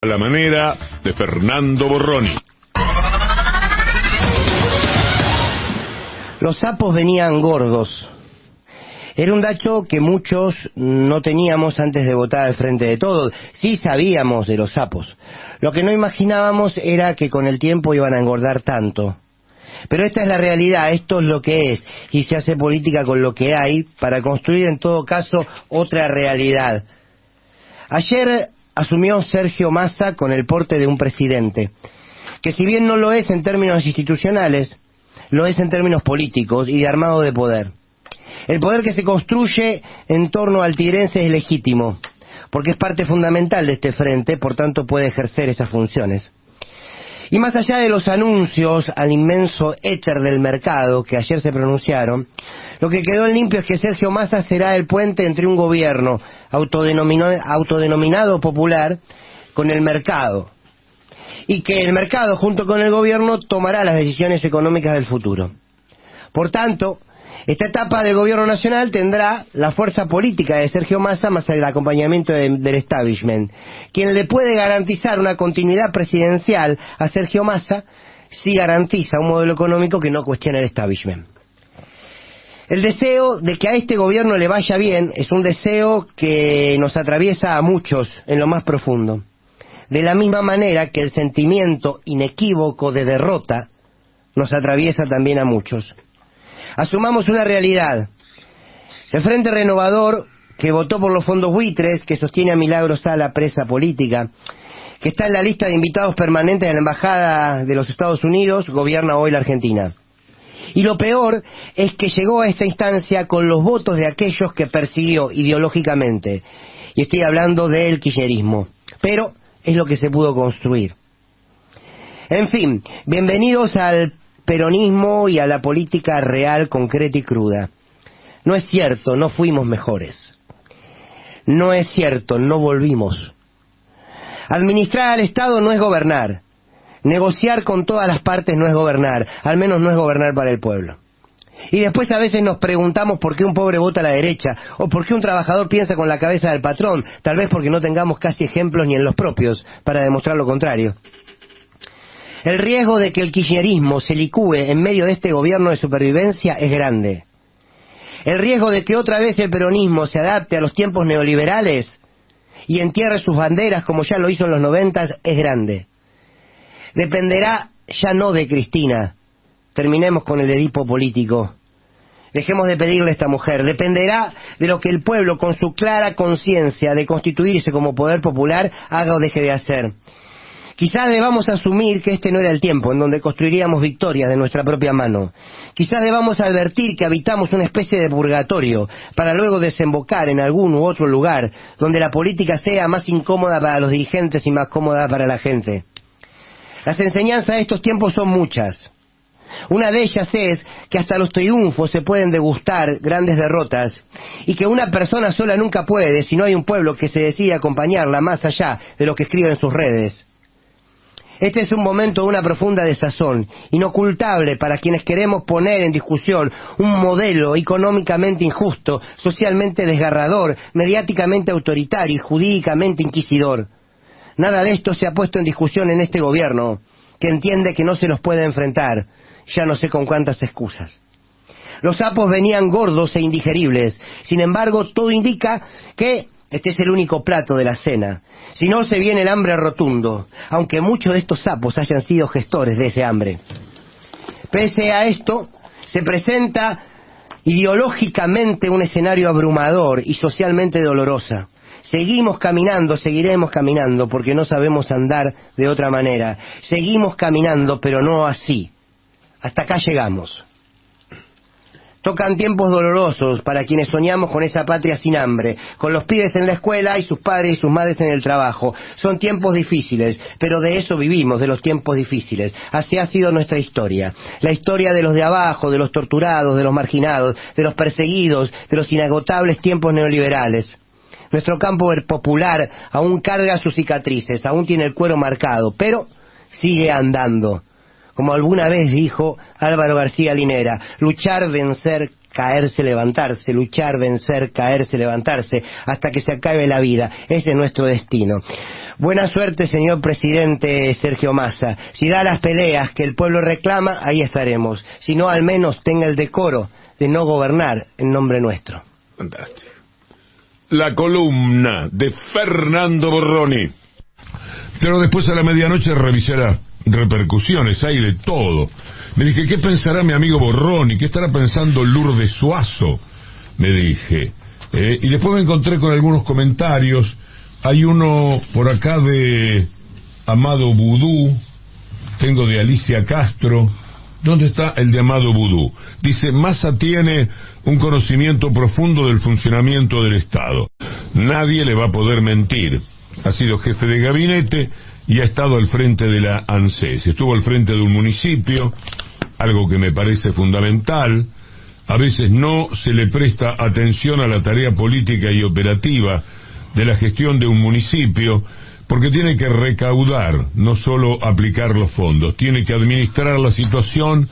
A la manera de Fernando Borroni. Los sapos venían gordos. Era un dato que muchos no teníamos antes de votar al Frente de Todos. Sí sabíamos de los sapos. Lo que no imaginábamos era que con el tiempo iban a engordar tanto. Pero esta es la realidad, esto es lo que es, y se hace política con lo que hay para construir en todo caso otra realidad. Ayer asumió Sergio Massa con el porte de un presidente, que si bien no lo es en términos institucionales, lo es en términos políticos y de armado de poder. El poder que se construye en torno al tigrense es legítimo, porque es parte fundamental de este frente, por tanto puede ejercer esas funciones. Y más allá de los anuncios al inmenso éter del mercado que ayer se pronunciaron, lo que quedó en limpio es que Sergio Massa será el puente entre un gobierno autodenominado popular con el mercado, y que el mercado junto con el gobierno tomará las decisiones económicas del futuro. Por tanto, esta etapa del gobierno nacional tendrá la fuerza política de Sergio Massa más el acompañamiento del establishment, quien le puede garantizar una continuidad presidencial a Sergio Massa si garantiza un modelo económico que no cuestione el establishment. El deseo de que a este gobierno le vaya bien es un deseo que nos atraviesa a muchos en lo más profundo, de la misma manera que el sentimiento inequívoco de derrota nos atraviesa también a muchos. Asumamos una realidad. El Frente Renovador, que votó por los fondos buitres, que sostiene a Milagros Sala presa política, que está en la lista de invitados permanentes de la Embajada de los Estados Unidos, gobierna hoy la Argentina. Y lo peor es que llegó a esta instancia con los votos de aquellos que persiguió ideológicamente. Y estoy hablando del kirchnerismo. Pero es lo que se pudo construir. En fin, bienvenidos al peronismo y a la política real, concreta y cruda. No es cierto, no fuimos mejores. No es cierto, no volvimos. Administrar al Estado no es gobernar. Negociar con todas las partes no es gobernar, al menos no es gobernar para el pueblo. Y después a veces nos preguntamos por qué un pobre vota a la derecha, o por qué un trabajador piensa con la cabeza del patrón, tal vez porque no tengamos casi ejemplos ni en los propios para demostrar lo contrario. El riesgo de que el kirchnerismo se licúe en medio de este gobierno de supervivencia es grande. El riesgo de que otra vez el peronismo se adapte a los tiempos neoliberales y entierre sus banderas como ya lo hizo en los 90 es grande. Dependerá ya no de Cristina. Terminemos con el Edipo político. Dejemos de pedirle a esta mujer. Dependerá de lo que el pueblo, con su clara conciencia de constituirse como poder popular, haga o deje de hacer. Quizás debamos asumir que este no era el tiempo en donde construiríamos victorias de nuestra propia mano. Quizás debamos advertir que habitamos una especie de purgatorio para luego desembocar en algún u otro lugar donde la política sea más incómoda para los dirigentes y más cómoda para la gente. Las enseñanzas de estos tiempos son muchas. Una de ellas es que hasta los triunfos se pueden degustar grandes derrotas y que una persona sola nunca puede si no hay un pueblo que se decide acompañarla más allá de lo que escribe en sus redes. Este es un momento de una profunda desazón, inocultable para quienes queremos poner en discusión un modelo económicamente injusto, socialmente desgarrador, mediáticamente autoritario y jurídicamente inquisidor. Nada de esto se ha puesto en discusión en este gobierno, que entiende que no se los puede enfrentar, ya no sé con cuántas excusas. Los sapos venían gordos e indigeribles, sin embargo todo indica que este es el único plato de la cena. Si no, se viene el hambre rotundo, aunque muchos de estos sapos hayan sido gestores de ese hambre. Pese a esto, se presenta ideológicamente un escenario abrumador y socialmente dolorosa. Seguimos caminando, seguiremos caminando, porque no sabemos andar de otra manera. Seguimos caminando, pero no así. Hasta acá llegamos. Tocan tiempos dolorosos para quienes soñamos con esa patria sin hambre, con los pibes en la escuela y sus padres y sus madres en el trabajo. Son tiempos difíciles, pero de eso vivimos, de los tiempos difíciles. Así ha sido nuestra historia. La historia de los de abajo, de los torturados, de los marginados, de los perseguidos, de los inagotables tiempos neoliberales. Nuestro campo popular aún carga sus cicatrices, aún tiene el cuero marcado, pero sigue andando. Como alguna vez dijo Álvaro García Linera, luchar, vencer, caerse, levantarse, luchar, vencer, caerse, levantarse, hasta que se acabe la vida. Ese es nuestro destino. Buena suerte, señor presidente Sergio Massa. Si da las peleas que el pueblo reclama, ahí estaremos. Si no, al menos tenga el decoro de no gobernar en nombre nuestro. Fantástico. La columna de Fernando Borroni. Pero después a la medianoche revisé las repercusiones, hay de todo. Me dije, ¿qué pensará mi amigo Borroni? ¿Qué estará pensando Lourdes Suazo? Me dije. Y después me encontré con algunos comentarios. Hay uno por acá de Amado Vudú, tengo de Alicia Castro. ¿Dónde está el de Amado Vudú? Dice, Massa tiene un conocimiento profundo del funcionamiento del Estado. Nadie le va a poder mentir. Ha sido jefe de gabinete y ha estado al frente de la ANSES. Estuvo al frente de un municipio, algo que me parece fundamental. A veces no se le presta atención a la tarea política y operativa de la gestión de un municipio, porque tiene que recaudar, no solo aplicar los fondos, tiene que administrar la situación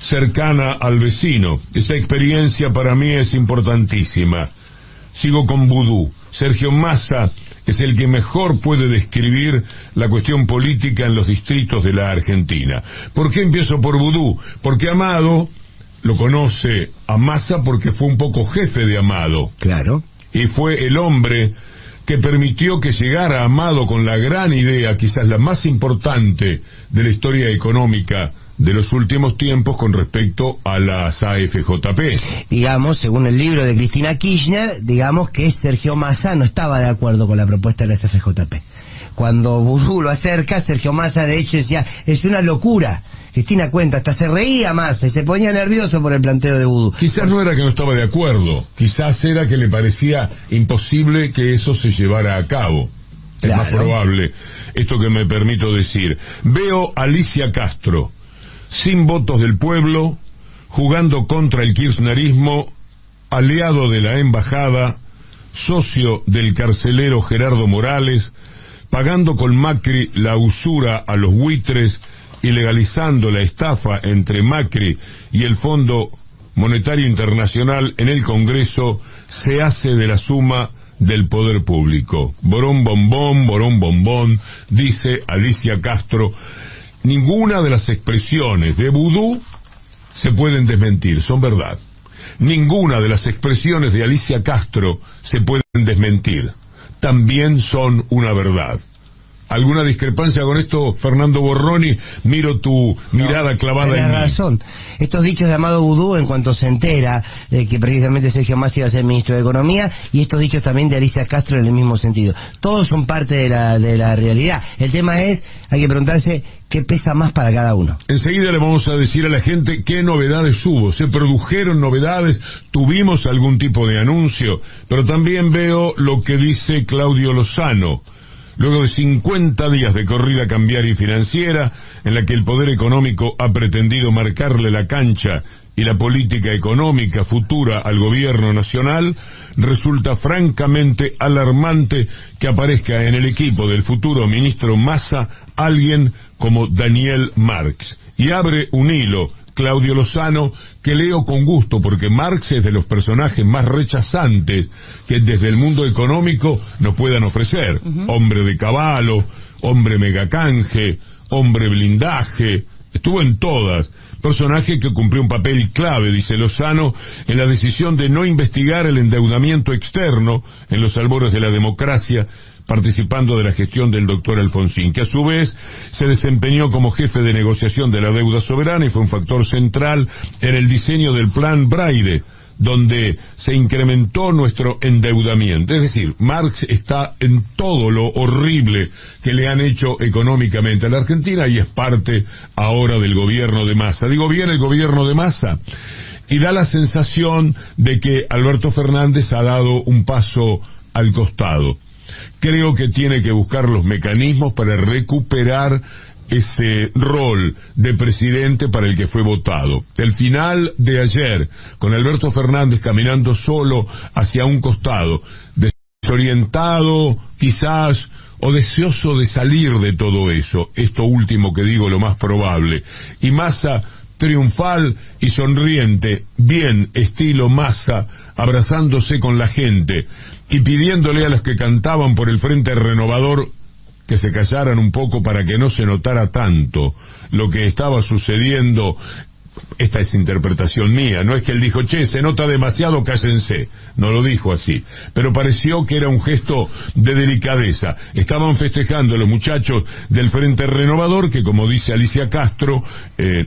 cercana al vecino. Esa experiencia para mí es importantísima. Sigo con Vudú. Sergio Massa es el que mejor puede describir la cuestión política en los distritos de la Argentina. ¿Por qué empiezo por Vudú? Porque Amado lo conoce a Massa porque fue un poco jefe de Amado. Claro. Y fue el hombre que permitió que llegara Amado con la gran idea, quizás la más importante de la historia económica de los últimos tiempos con respecto a las AFJP. Digamos, según el libro de Cristina Kirchner, digamos que Sergio Massa no estaba de acuerdo con la propuesta de las AFJP. Cuando Vudú lo acerca, Sergio Massa de hecho decía, es una locura. Cristina cuenta, hasta se reía Massa y se ponía nervioso por el planteo de Vudú. Quizás no era que no estaba de acuerdo, quizás era que le parecía imposible que eso se llevara a cabo. Es Claro. más probable esto que me permito decir. Veo a Alicia Castro, sin votos del pueblo, jugando contra el kirchnerismo, aliado de la embajada, socio del carcelero Gerardo Morales, pagando con Macri la usura a los buitres y legalizando la estafa entre Macri y el Fondo Monetario Internacional en el Congreso, se hace de la suma del poder público. Borón bombón, dice Alicia Castro. Ninguna de las expresiones de Vudú se pueden desmentir, son verdad. Ninguna de las expresiones de Alicia Castro se pueden desmentir. También son una verdad. ¿Alguna discrepancia con esto, Fernando Borroni? Miro tu mirada clavada en mí. Tienes razón. Estos dichos de Amado Vudú, en cuanto se entera de que precisamente Sergio Massa iba a ser ministro de Economía, y estos dichos también de Alicia Castro en el mismo sentido. Todos son parte de la realidad. El tema es, hay que preguntarse qué pesa más para cada uno. Enseguida le vamos a decir a la gente qué novedades hubo. Se produjeron novedades, tuvimos algún tipo de anuncio, pero también veo lo que dice Claudio Lozano. Luego de 50 días de corrida cambiaria y financiera, en la que el poder económico ha pretendido marcarle la cancha y la política económica futura al gobierno nacional, resulta francamente alarmante que aparezca en el equipo del futuro ministro Massa alguien como Daniel Marx. Y abre un hilo Claudio Lozano, que leo con gusto, porque Marx es de los personajes más rechazantes que desde el mundo económico nos puedan ofrecer. Hombre de caballo, hombre megacanje, hombre blindaje, estuvo en todas. Personaje que cumplió un papel clave, dice Lozano, en la decisión de no investigar el endeudamiento externo en los albores de la democracia, participando de la gestión del doctor Alfonsín, que a su vez se desempeñó como jefe de negociación de la deuda soberana y fue un factor central en el diseño del plan Braille, donde se incrementó nuestro endeudamiento. Es decir, Marx está en todo lo horrible que le han hecho económicamente a la Argentina y es parte ahora del gobierno de Massa. Digo bien, el gobierno de Massa. Y da la sensación de que Alberto Fernández ha dado un paso al costado. Creo que tiene que buscar los mecanismos para recuperar ese rol de presidente para el que fue votado. El final de ayer, con Alberto Fernández caminando solo hacia un costado, desorientado quizás, o deseoso de salir de todo eso, esto último que digo lo más probable, y Massa triunfal y sonriente, bien estilo Massa, abrazándose con la gente y pidiéndole a los que cantaban por el Frente Renovador que se callaran un poco para que no se notara tanto lo que estaba sucediendo. Esta es interpretación mía, no es que él dijo, che, se nota demasiado, cállense. No lo dijo así, pero pareció que era un gesto de delicadeza. Estaban festejando los muchachos del Frente Renovador, que como dice Alicia Castro,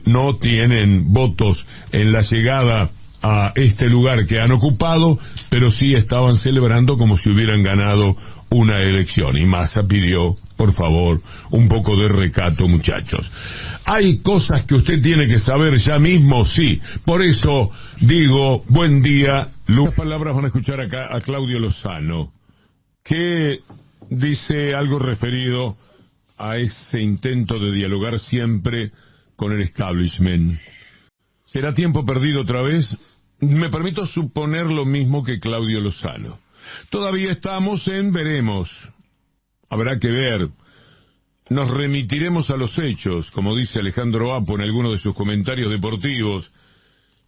no tienen votos en la llegada a este lugar que han ocupado, pero sí estaban celebrando como si hubieran ganado una elección. Y Massa pidió, por favor, un poco de recato, muchachos. ¿Hay cosas que usted tiene que saber ya mismo? Sí. Por eso digo, buen día. Las palabras van a escuchar acá a Claudio Lozano, que dice algo referido a ese intento de dialogar siempre con el establishment. ¿Será tiempo perdido otra vez? Me permito suponer lo mismo que Claudio Lozano. Todavía estamos en veremos. Habrá que ver. Nos remitiremos a los hechos, como dice Alejandro Apo en alguno de sus comentarios deportivos,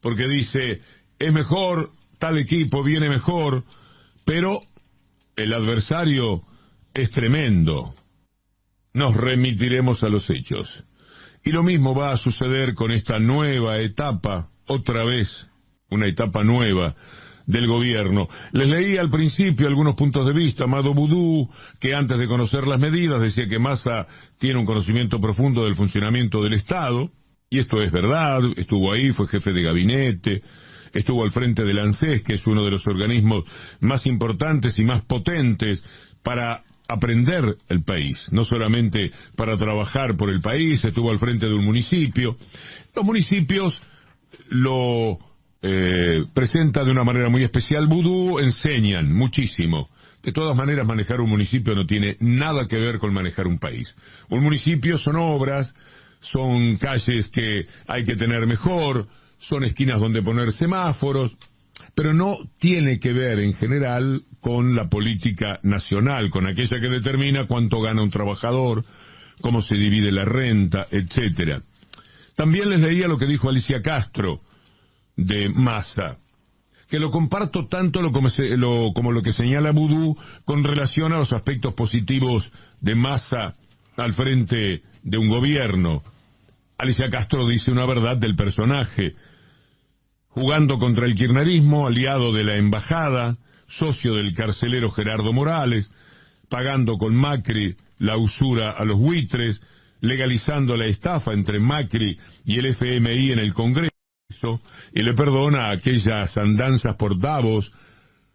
porque dice, es mejor, tal equipo viene mejor, pero el adversario es tremendo. Nos remitiremos a los hechos. Y lo mismo va a suceder con esta nueva etapa, otra vez, una etapa nueva del gobierno. Les leí al principio algunos puntos de vista. Amado Boudou, que antes de conocer las medidas decía que Massa tiene un conocimiento profundo del funcionamiento del Estado, y esto es verdad, estuvo ahí, fue jefe de gabinete, estuvo al frente del ANSES, que es uno de los organismos más importantes y más potentes para aprender el país, no solamente para trabajar por el país, estuvo al frente de un municipio. Los municipios lo presenta de una manera muy especial Boudou, enseñan muchísimo. De todas maneras, manejar un municipio no tiene nada que ver con manejar un país. Un municipio son obras, son calles que hay que tener mejor, son esquinas donde poner semáforos, pero no tiene que ver en general con la política nacional, con aquella que determina cuánto gana un trabajador, cómo se divide la renta, etcétera. También les leía lo que dijo Alicia Castro de Massa, que lo comparto tanto como lo que señala Boudou con relación a los aspectos positivos de Massa al frente de un gobierno. Alicia Castro dice una verdad del personaje, jugando contra el kirchnerismo, aliado de la embajada, socio del carcelero Gerardo Morales, pagando con Macri la usura a los buitres, legalizando la estafa entre Macri y el FMI en el Congreso, y le perdona aquellas andanzas por Davos,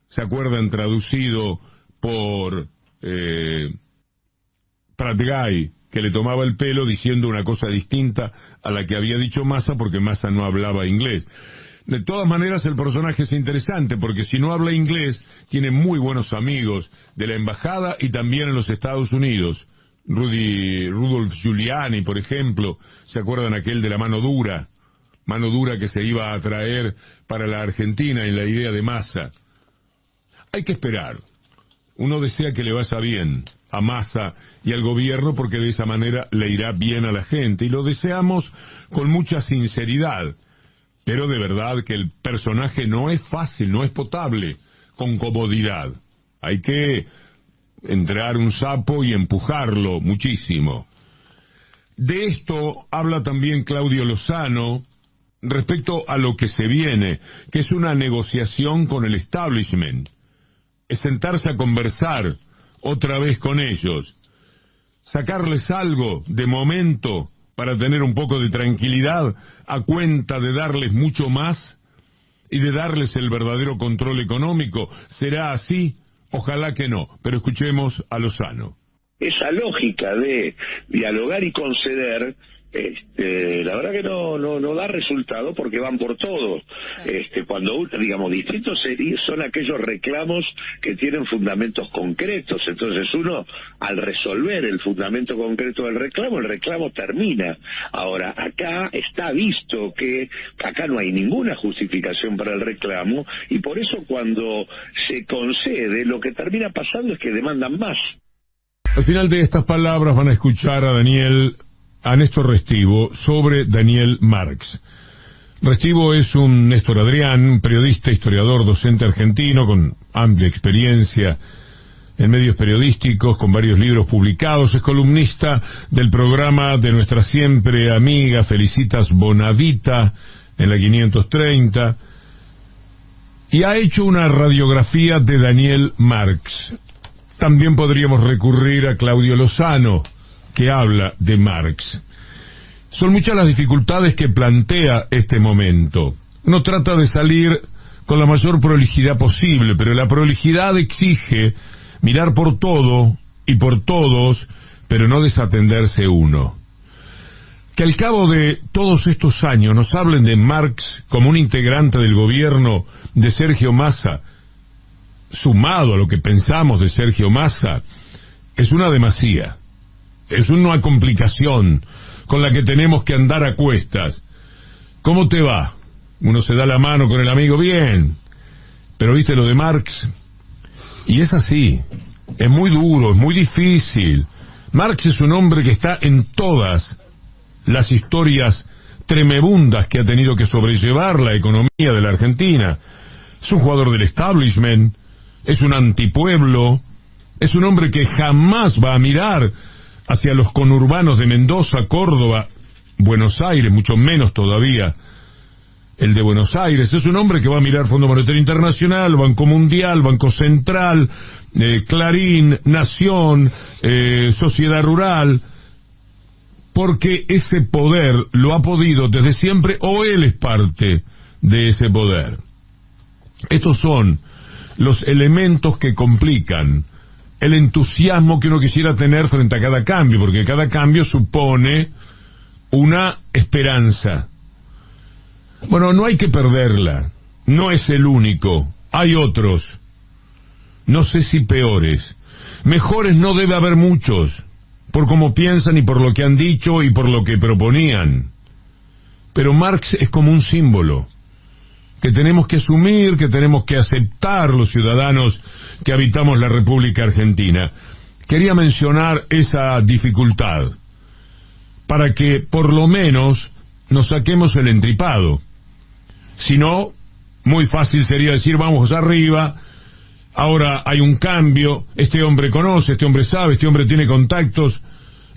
¿se acuerdan? Traducido por Pratgay, que le tomaba el pelo diciendo una cosa distinta a la que había dicho Massa, porque Massa no hablaba inglés. De todas maneras, el personaje es interesante, porque si no habla inglés, tiene muy buenos amigos de la embajada y también en los Estados Unidos. Rudolph Giuliani, por ejemplo, ¿se acuerdan aquel de la mano dura? Mano dura que se iba a traer para la Argentina en la idea de Massa. Hay que esperar. Uno desea que le vaya bien a Massa y al gobierno, porque de esa manera le irá bien a la gente, y lo deseamos con mucha sinceridad. Pero de verdad que el personaje no es fácil, no es potable, con comodidad. Hay que entrar un sapo y empujarlo muchísimo. De esto habla también Claudio Lozano respecto a lo que se viene, que es una negociación con el establishment. Es sentarse a conversar otra vez con ellos, sacarles algo de momento para tener un poco de tranquilidad a cuenta de darles mucho más y de darles el verdadero control económico. ¿Será así? Ojalá que no, pero escuchemos a Lozano. Esa lógica de dialogar y conceder, la verdad que no da resultado, porque van por todos. Cuando, digamos, distintos son aquellos reclamos que tienen fundamentos concretos. Entonces uno, al resolver el fundamento concreto del reclamo, el reclamo termina. Ahora, acá está visto que acá no hay ninguna justificación para el reclamo, y por eso cuando se concede, lo que termina pasando es que demandan más. Al final de estas palabras van a escuchar a Néstor Restivo sobre Daniel Marx. Restivo es un Néstor Adrián, periodista, historiador, docente argentino con amplia experiencia en medios periodísticos, con varios libros publicados. Es columnista del programa de nuestra siempre amiga Felicitas Bonavita en la 530 y ha hecho una radiografía de Daniel Marx. También podríamos recurrir a Claudio Lozano, que habla de Marx. Son muchas las dificultades que plantea este momento. Uno trata de salir con la mayor prolijidad posible, pero la prolijidad exige mirar por todo y por todos, pero no desatenderse uno. Que al cabo de todos estos años nos hablen de Marx como un integrante del gobierno de Sergio Massa, sumado a lo que pensamos de Sergio Massa, es una demasía, es una complicación con la que tenemos que andar a cuestas. ¿Cómo te va? Uno se da la mano con el amigo, bien, pero viste lo de Marx, y es así, es muy duro, es muy difícil. Marx es un hombre que está en todas las historias tremebundas que ha tenido que sobrellevar la economía de la Argentina. Es un jugador del establishment, es un antipueblo, es un hombre que jamás va a mirar hacia los conurbanos de Mendoza, Córdoba, Buenos Aires, mucho menos todavía el de Buenos Aires. Es un hombre que va a mirar Fondo Monetario Internacional, Banco Mundial, Banco Central, Clarín, Nación, Sociedad Rural, porque ese poder lo ha podido desde siempre, o él es parte de ese poder. Estos son los elementos que complican el entusiasmo que uno quisiera tener frente a cada cambio, porque cada cambio supone una esperanza. Bueno, no hay que perderla, no es el único, hay otros, no sé si peores, mejores no debe haber muchos, por cómo piensan y por lo que han dicho y por lo que proponían. Pero Marx es como un símbolo que tenemos que asumir, que tenemos que aceptar los ciudadanos que habitamos la República Argentina. Quería mencionar esa dificultad para que por lo menos nos saquemos el entripado. Si no, muy fácil sería decir vamos arriba, ahora hay un cambio, este hombre conoce, este hombre sabe, este hombre tiene contactos.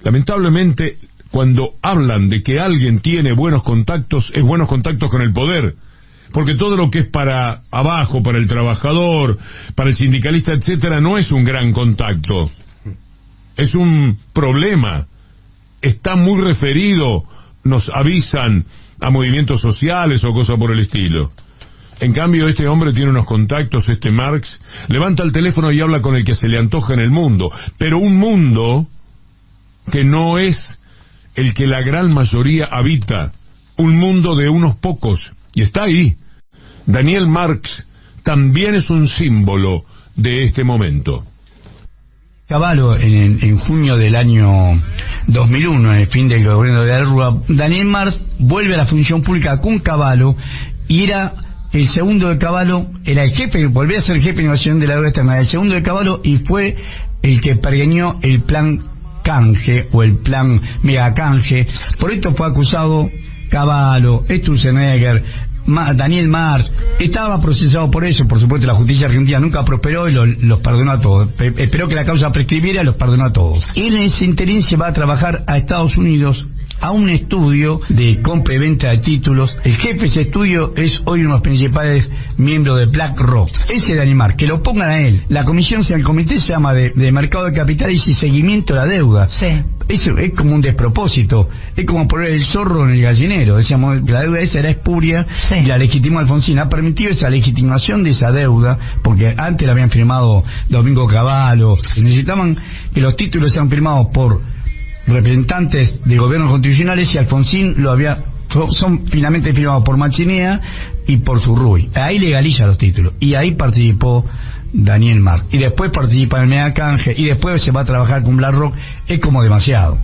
Lamentablemente, cuando hablan de que alguien tiene buenos contactos, es buenos contactos con el poder. Porque todo lo que es para abajo, para el trabajador, para el sindicalista, etcétera, no es un gran contacto. Es un problema. Está muy referido, nos avisan, a movimientos sociales o cosas por el estilo. En cambio, este hombre tiene unos contactos, este Marx, levanta el teléfono y habla con el que se le antoja en el mundo. Pero un mundo que no es el que la gran mayoría habita. Un mundo de unos pocos. Y está ahí. Daniel Marx también es un símbolo de este momento. Cavallo, en junio del año 2001, en el fin del gobierno de la Rúa, Daniel Marx vuelve a la función pública con Cavallo y era el segundo de Cavallo, era el jefe, volvió a ser el jefe de innovación de la deuda externa, el segundo de Cavallo, y fue el que pergeñó el plan canje o el plan mega canje. Por esto fue acusado Cavallo, Sturzenegger, Daniel Marx. Estaba procesado por eso. Por supuesto, la justicia argentina nunca prosperó y los perdonó a todos. Esperó que la causa prescribiera y los perdonó a todos. Él en ese interín se va a trabajar a Estados Unidos a un estudio de compra y venta de títulos. El jefe de ese estudio es hoy uno de los principales miembros de BlackRock. Ese Daniel Marx, que lo pongan a él. La comisión, el comité se llama de mercado de capitales y seguimiento de la deuda. Sí. Eso es como un despropósito, es como poner el zorro en el gallinero. Decíamos que la deuda esa era espuria, sí, y la legitimó Alfonsín. Ha permitido esa legitimación de esa deuda, porque antes la habían firmado Domingo Cavallo. Necesitaban que los títulos sean firmados por representantes de gobiernos constitucionales y Alfonsín son finalmente firmados por Machinea y por Zurruy. Ahí legaliza los títulos y ahí participó Daniel Marx, y después participa en el mega canje y después se va a trabajar con BlackRock. Es como demasiado.